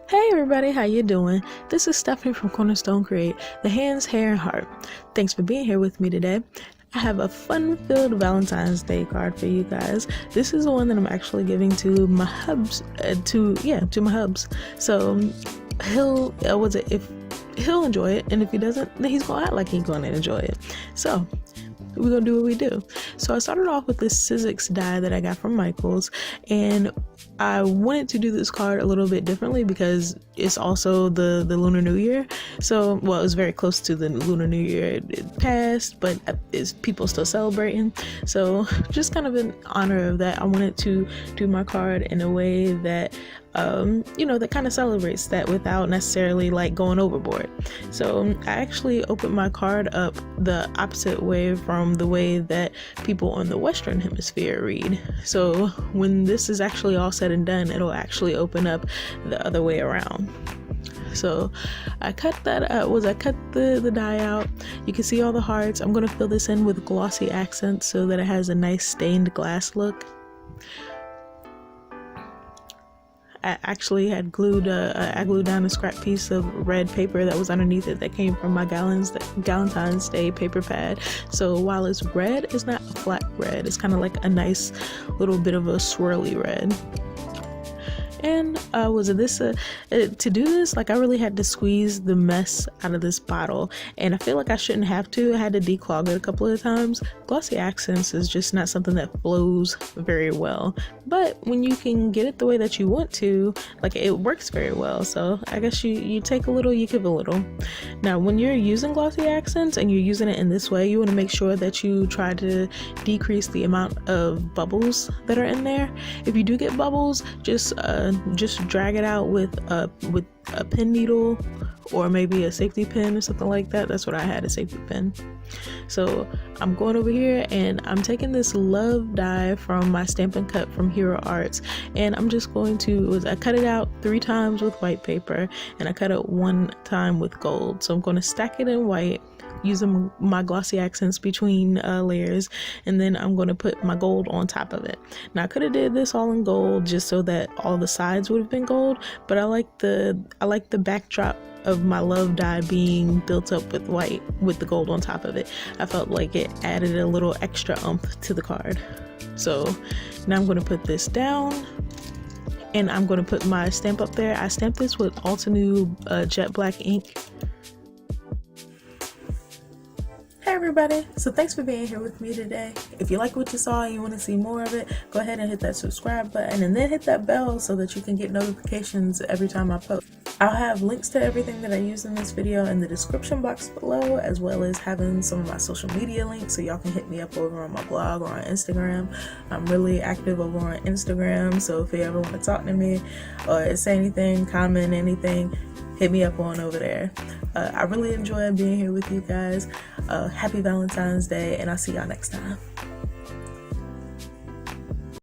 Hey everybody, how you doing? This is Stephanie from Cornerstone Create, the hands, hair, and heart. Thanks for being here with me today. I have a fun-filled Valentine's Day card for you guys. This is the one that I'm actually giving to my hubs, to my hubs. So he'll enjoy it, and if he doesn't, then he's gonna act like he's gonna enjoy it. So we're gonna do what we do. So I started off with this Sizzix die that I got from Michaels, and I wanted to do this card a little bit differently because it's also the Lunar New Year. So, well, it was very close to the Lunar New Year. It passed, but it's people still celebrating. So, just kind of in honor of that, I wanted to do my card in a way that that kind of celebrates that without necessarily like going overboard. So I actually opened my card up the opposite way from the way that people on the Western Hemisphere read. So when this is actually all said and done, it'll actually open up the other way around. So I cut that out. I cut the die out. You can see all the hearts. I'm going to fill this in with glossy accents so that it has a nice stained glass look. I actually had glued down a scrap piece of red paper that was underneath it that came from my Valentine's Day paper pad. So while it's red, it's not a flat red. It's kind of like a nice little bit of a swirly red. And to do this, like I really had to squeeze the mess out of this bottle, and I feel like I shouldn't have to. I had to declog it a couple of times. Glossy accents is just not something that flows very well, but when you can get it the way that you want to, like, it works very well. So I guess you take a little, you give a little. Now when you're using glossy accents and you're using it in this way, you want to make sure that you try to decrease the amount of bubbles that are in there. If you do get bubbles, just drag it out with a pin needle or maybe a safety pin or something like that. That's what I had, a safety pin. So I'm going over here and I'm taking this love die from my Stampin' Cut from Hero Arts, and I'm just going to, I cut it out 3 times with white paper and I cut it 1 time with gold. So I'm going to stack it in white using my glossy accents between layers, and then I'm going to put my gold on top of it. Now I could have did this all in gold just so that all the sides would have been gold, but I like the backdrop of my love die being built up with white with the gold on top of it. I felt like it added a little extra oomph to the card. So now I'm going to put this down and I'm going to put my stamp up there. I stamped this with Altenew jet black ink. Hey everybody, so thanks for being here with me today. If you like what you saw and you want to see more of it, go ahead and hit that subscribe button and then hit that bell so that you can get notifications every time I post. I'll have links to everything that I use in this video in the description box below, as well as having some of my social media links so y'all can hit me up over on my blog or on Instagram. I'm really active over on Instagram, so if you ever want to talk to me or say anything, comment anything, hit me up on over there. I really enjoy being here with you guys. Happy Valentine's Day, and I'll see y'all next time.